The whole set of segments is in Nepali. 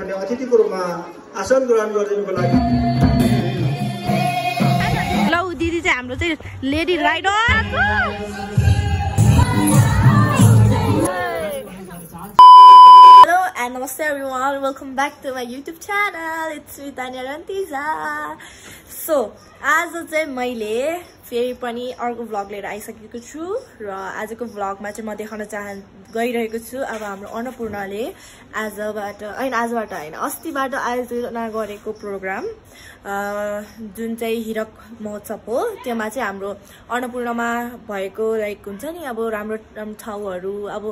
भन्ने अतिथिको रूपमा आसन ग्रहण गरिदिनुको लागि लौ दिदी चाहिँ हाम्रो चाहिँ lady rider And namaste everyone, welcome back to my YouTube channel. It's me Tanya Rantiza. So, आज चाहिँ मैले फेरि पनि अर्को भ्लग लिएर आइसकेको छु र आजको भ्लगमा चाहिँ म देखाउन गइरहेको छु अब हाम्रो अन्नपूर्णले आजबाट हैन अस्तिबाट आयोजना गरेको प्रोग्राम जुन चाहिँ हिरक महोत्सव हो त्यसमा चाहिँ हाम्रो अन्नपूर्णमा भएको लाइक हुन्छ नि अब राम्रो राम्रो ठाउँहरू अब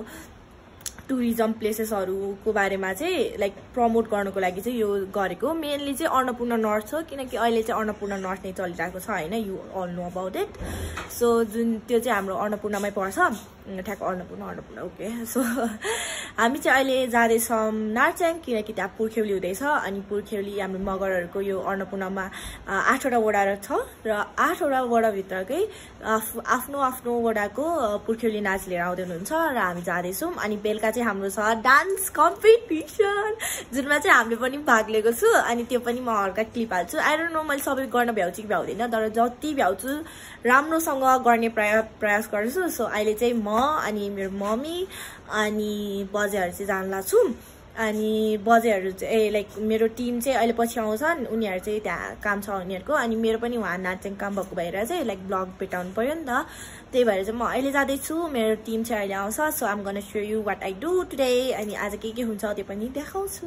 टुरिज्म प्लेसेसहरुको बारेमा चाहिँ लाइक प्रमोट गर्नको लागि चाहिँ यो गरेको मेनली चाहिँ अन्नपूर्ण नर्थ हो किनकि अहिले चाहिँ अन्नपूर्ण नर्थ नै चलिरहेको छ हैन you all know about it so जुन त्यो चाहिँ हाम्रो अन्नपूर्णमै पर्छ ठ्याक्क अन्नपूर्ण ओके सो हामी चाहिँ अहिले जाँदै छौं नार्च्याङ किनकि त्यहाँ पुर्ख्यौली हुँदैछ अनि पुर्ख्यौली हाम्रो मगरहरुको यो अन्नपूर्णमा 8 वटा वडा छ र 8 वटा वडा भित्रकै आफ्नो आफ्नो वडाको पुर्ख्यौली नाच लिएर आउँदै हुनुहुन्छ र हामी जाँदै छौं अनि बेलुका चाहिँ हाम्रो छ डान्स कम्पिटिसन जुनमा चाहिँ हामीले पनि भाग लिएको छु अनि त्यो पनि म हल्का क्लिप हाल्छु आई डोन्ट नो मैले सबै गर्न भ्याउँछु कि भ्याउँदैन तर जति भ्याउँछु राम्रोसँग गर्ने प्रयास गर्छु सो अहिले चाहिँ म अनि मेरो मम्मी अनि बजेहरु चाहिँ जानला छु अनि बजेहरु चाहिँ लाइक मेरो टिम चाहिँ अहिले पछि आउँछन् उनीहरु चाहिँ त्यहाँ काम छ उनीहरुको अनि मेरो पनि वहाँ नाच्ने काम भएको भएर चाहिँ लाइक ब्लग भेटाउनु पर्यो नि त त्यही भएर चाहिँ म अहिले जाँदै छु मेरो टिम चाहिँ अहिले आउँछ so I am gonna show you what I do today अनि आज के हुन्छ त्यो पनि देखाउँछु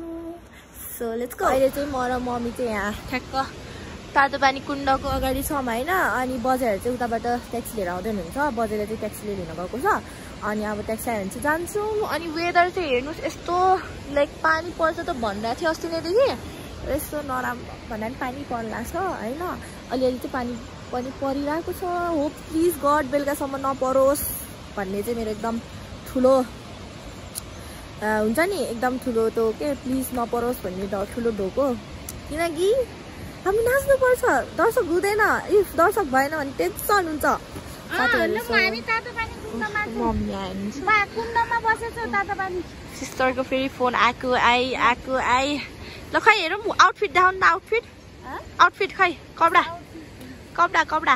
सो लेट्स गो अहिले चाहिँ म र मम्मी चाहिँ यहाँ ठ्याक्क तातो पानी कुण्डको अगाडि छौं हैन अनि बजेहरु चाहिँ उताबाट ट्याक्सी लिएर आउँदै हुनुहुन्छ बजेले चाहिँ ट्याक्सी लिएर हिँड्न गएको छ अनि अब ट्याक्सी आयो भने चाहिँ जान्छौँ अनि वेदर चाहिँ हेर्नुस् यस्तो लाइक पानी पर्छ त भनिरहेको थियो अस्ति नैदेखि यस्तो नराम्रो भन्दा पनि पानी पर्ला छ हैन अलिअलि चाहिँ पानी पनि परिरहेको छ होप प्लिज गड बेलुकासम्म नपरोस् भन्ने चाहिँ मेरो एकदम ठुलो हुन्छ नि एकदम ठुलो त के प्लिज नपरोस् भन्ने ठुलो ढोको किनकि हामी नाच्नु पर्छ दर्शक हुँदैन इफ दर्शक भएन भने टेन्सन हुन्छ सिस्टरको फेरि फोन आएको आइ ल खै हेरौँ आउटफिट देखाउनु न आउटफिट खै कपडा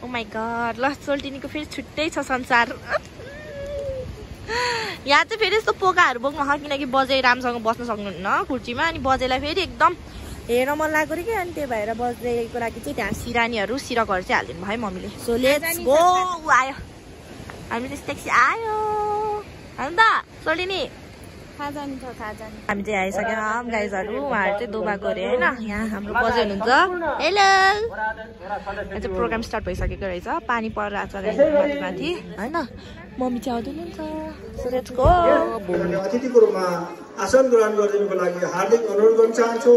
ओ माई गड ल सोल्टिनीको फेरि छुट्टै छ संसार यहाँ चाहिँ फेरि यस्तो पोकाहरू बोक्नु किनकि बजे राम्रोसँग बस्न सक्नुहुन्न कुर्चीमा अनि बजेलाई फेरि एकदम हेर्न मन लाग्यो कि अनि त्यही भएर बजेको लागि चाहिँ त्यहाँ सिरानीहरू सिरकहरू चाहिँ हालिदिनु भयो मम्मीले सो लेट्स गो आयो हामी चाहिँ ट्याक्सी आयो हैन त सोल्टिनी हामी चाहिँ आइसक्यौँ गाइजहरू उहाँहरू चाहिँ दोबा गरे होइन यहाँ हाम्रो बजे हुनुहुन्छ हेलो यहाँ चाहिँ प्रोग्राम स्टार्ट भइसकेको रहेछ पानी परिरहेको छ माथि होइन मम्मी चाहिँ आउँदैन नि त सो लेट्स गो अतिथिको रूपमा आसन ग्रहण गरिदिनुको लागि हार्दिक अनुरोध गर्न चाहन्छु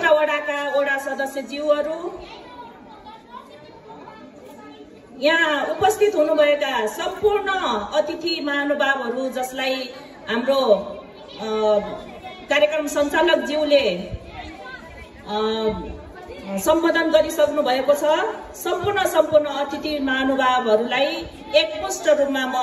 वडाका वडा सदस्यज्यूहरू यहाँ उपस्थित हुनुभएका सम्पूर्ण अतिथि महानुभावहरू जसलाई हाम्रो कार्यक्रम सञ्चालक ज्यूले सम्बोधन गरिसक्नु भएको छ सम्पूर्ण अतिथि महानुभावहरूलाई एकमुष्ट रूपमा म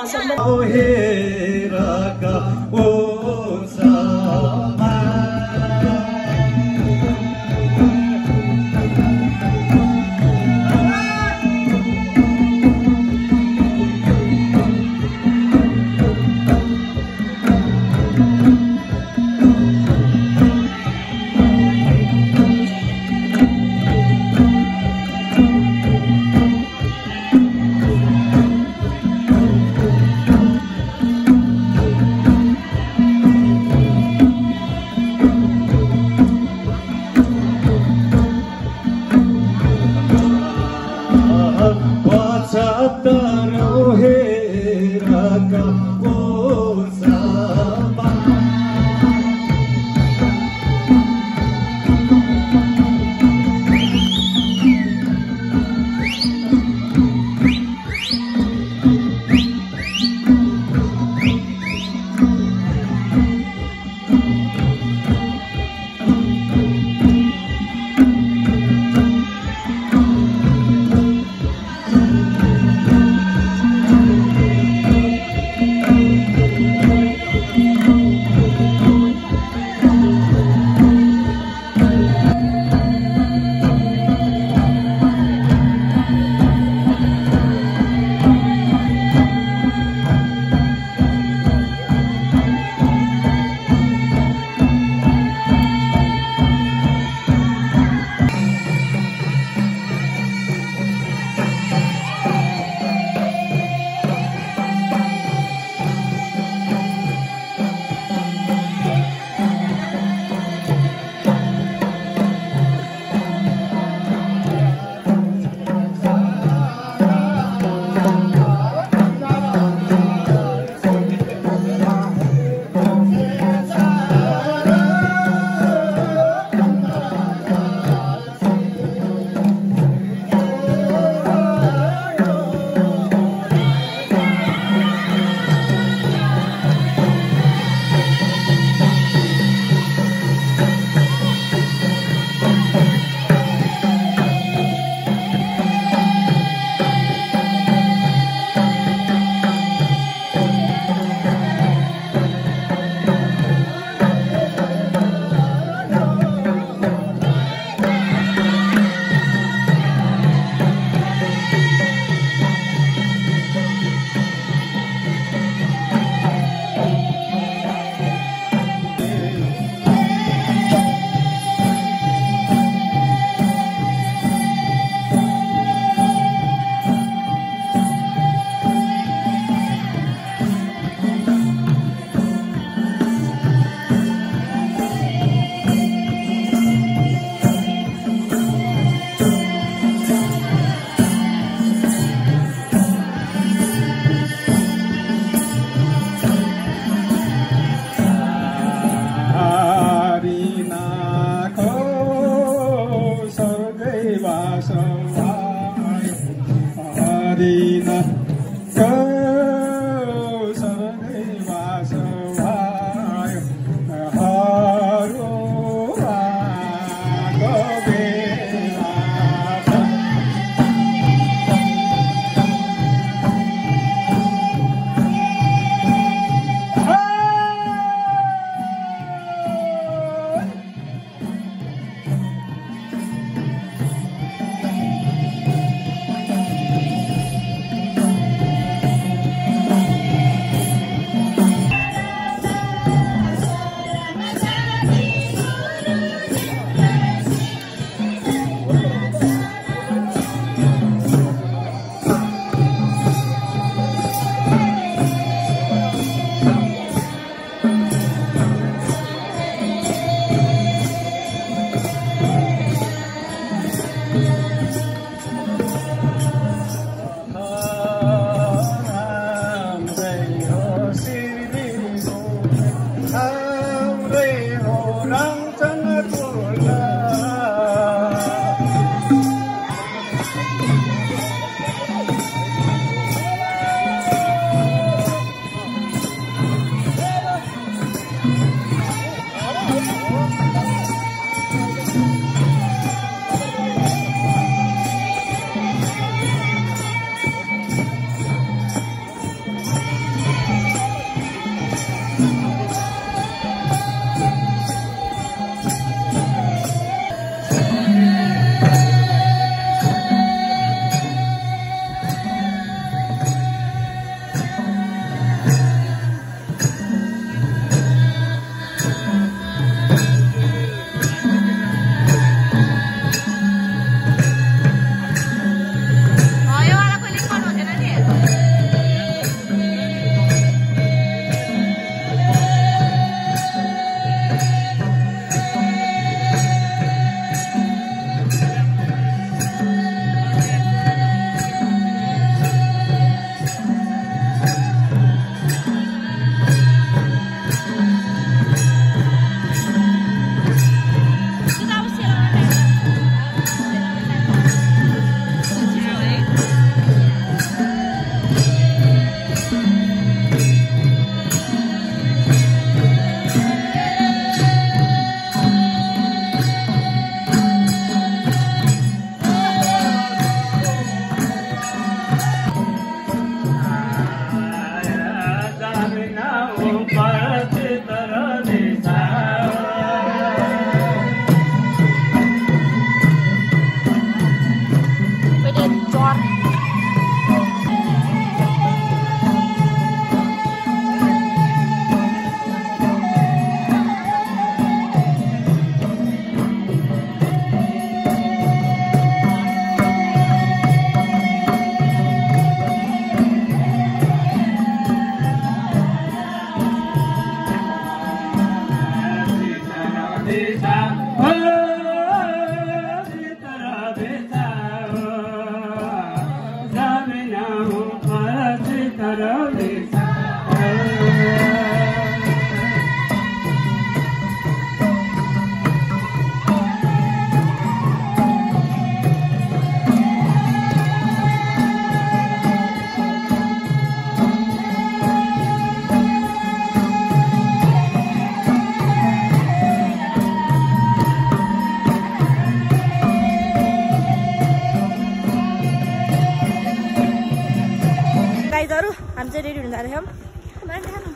रेडी हुन जाने हम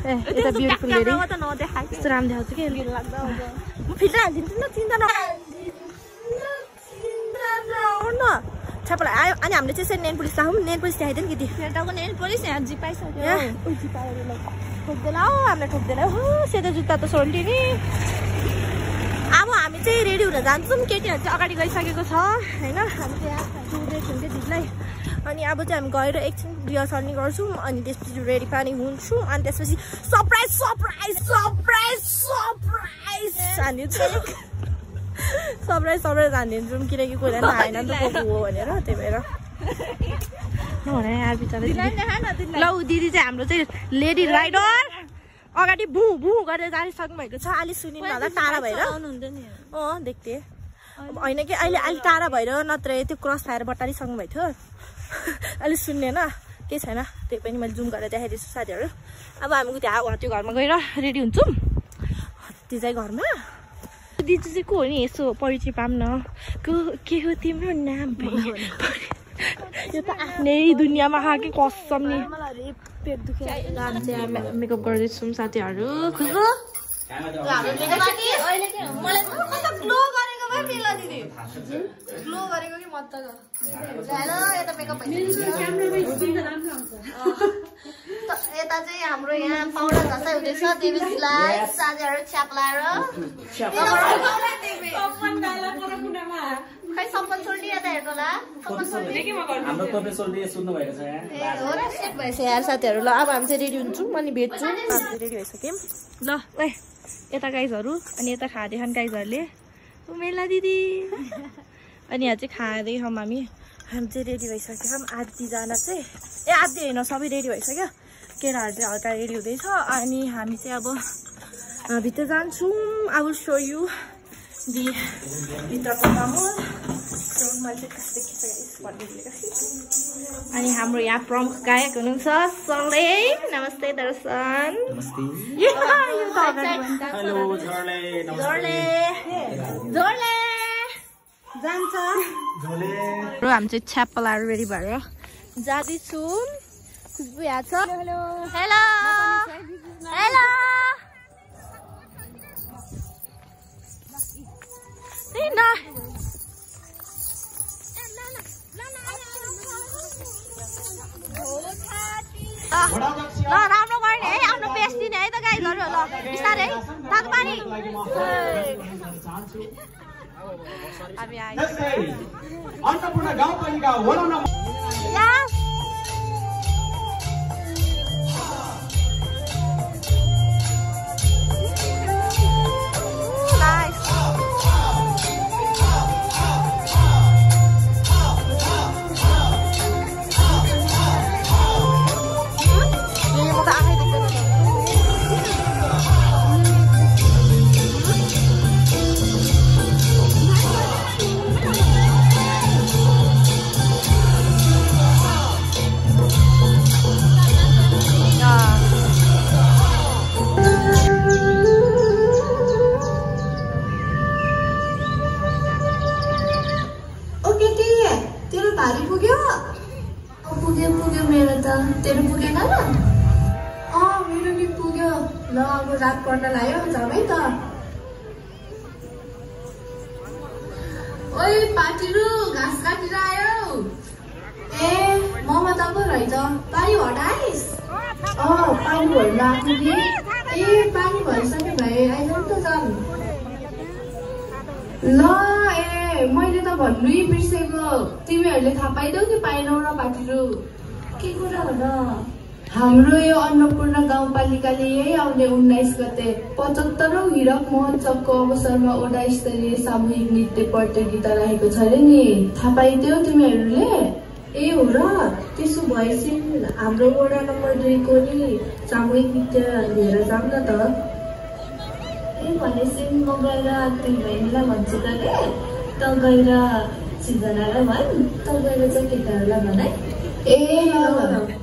यता ब्युटिफुल लेडी यस्तो राम्रो देखाउँछु कि म फिल्टर हालिदिन्छु न चिन्ता न छापला आयो अनि हामीले चाहिँ यसरी नेल पुलिस लाउँ नेल पुलिस ल्याइदियो नि केटी केटाको नेल पुलिस यहाँ जिपाइसक्यो ठोक्दैन हौ हामीलाई ठोक्दैन हो सेतो जुत्ता त सोल्टी नि अब हामी चाहिँ रेडी हुन जान्छौँ केटीहरू चाहिँ अगाडि गइसकेको छ होइन हामी चाहिँ यहाँ सुन्दैछौँ कि दिदीलाई अनि अब चाहिँ हामी गएर एकछिन रिहर्सल नि गर्छौँ अनि त्यसपछि रेडी पनि हुन्छौँ अनि त्यसपछि सरप्राइज सरप्राइज सरप्राइज सरप्राइज हानिदिन्छौँ सरप्राइज सरप्राइज हानिदिन्छौँ किनकि कोहीलाई थाहा छैन नि त को हो भनेर त्यही भएर नभने यार बिचारा ल दिदी चाहिँ हाम्रो चाहिँ लेडी राइडर अगाडि भु भु गरेर जानिसक्नु भएको छ अलि सुनिनु होला टाढा भएर अँ देख्थे होइन कि अहिले अलि टाढा भएर नत्र त्यो क्रस खाएर बटारिसक्नु भएको थियो अलिक सुन्नेन केही छैन त्यही पनि मैले जुम गरेर देखाइदिन्छु साथीहरू अब हामी त्यहाँ त्यो घरमा गएर रेडी हुन्छौँ त्यो चाहिँ घरमा दिदी चाहिँ को हो नि यसो परिचय पाऊँ न के हो तिम्रो नाम यो त आफ्नै दुनियाँमा खाएकै कसम नि मेकअप गर्दैछौँ साथीहरू खुसबु यता चाहिँ हाम्रो यहाँ पाउडर घसाइ हुँदैछ देवीलाई साथीहरू छ्याप लाएर खै सपन सोल्टी यता हेर्नु होला हाम्रो तपाईँ सोल्टी सुन्नु भएको छ यहाँ हो र सेट भएछ यार साथीहरू ल अब हामी चाहिँ रेडी हुन्छौँ अनि भेट्छौँ हामी रेडी भइसक्यौँ ल ए यता गाइजहरू अनि यता खाँदै खान् गाइजहरूले मेला दिदी अनि यहाँ चाहिँ खाँदै छौँ हामी चाहिँ रेडी भइसक्यौँ आधीजना चाहिँ ए आधी होइन सबै रेडी भइसक्यो केटाहरू चाहिँ हल्का रेडी हुँदैछ अनि हामी चाहिँ अब भित्र जान्छौँ I will so you the भित्रको माहौल मैले अनि हाम्रो यहाँ प्रमुख गायक हुनुहुन्छ सरले नमस्ते दर्शन जान्छ हामी चाहिँ छ्याप्पलाहरू रेडी भएर जाँदैछौँ खुसबु यहाँ छ हेलो हेलो हेलो ल राम्रो गर्ने है आफ्नो बेस्ट दिने है त गाइजहरू ल बिस्तारै तातो पानी हामी आयो अन्नपूर्ण गाउँपालिका वडा नम्बर रात पर्न लाग्यो जामै त ओइ पाटीरु घाँस काटेर आयो ए ममा त पो रहेछ पानी हटाइस् पानी भर्न आएको कि ए पानी भइसक्यो भाइ आइज नि त जाम ल ए मैले त भन्नै बिर्सेको तिमीहरूले थाहा पाइदेऊ कि पाएनौ र पाटीरु के कुरा हो न हाम्रो यो अन्नपूर्ण गाउँपालिकाले यही आउने 19 गते 75औं हिरक महोत्सवको अवसरमा वडा स्तरीय सामूहिक नृत्य प्रतियोगिता राखेको छ रे नि थाहा पाइदियो तिमीहरूले ए हो र त्यसो भएपछि हाम्रो वडा नम्बर 2 को नि सामूहिक नृत्य लिएर जाऊँ न त ए भनेपछि म गएर तिन बहिनीलाई भन्छु त के त गएर सिर्जनालाई भन् त गएर चाहिँ केटाहरूलाई भन है ए ल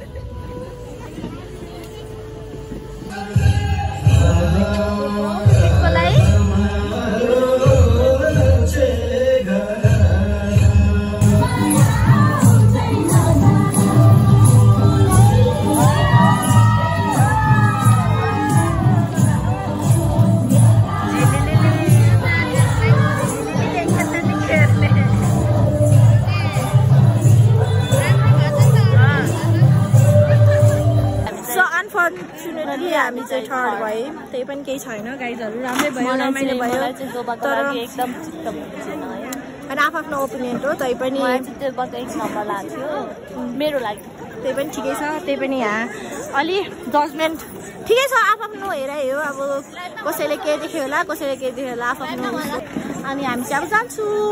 हामी चाहिँ ठहर भए त्यही पनि केही छैन गाइजहरू राम्रै भयो रमाइलो भयो तर आफ्नो ओपिनियन हो तै पनि मेरो लागि त्यही पनि ठिकै छ त्यही पनि यहाँ अलि जजमेन्ट ठिकै छ आफ्नो हेराइ हो अब कसैले के देख्यो होला कसैले के देख्यो होला आफ्नो अनि हामी चाहिँ अब जान्छौँ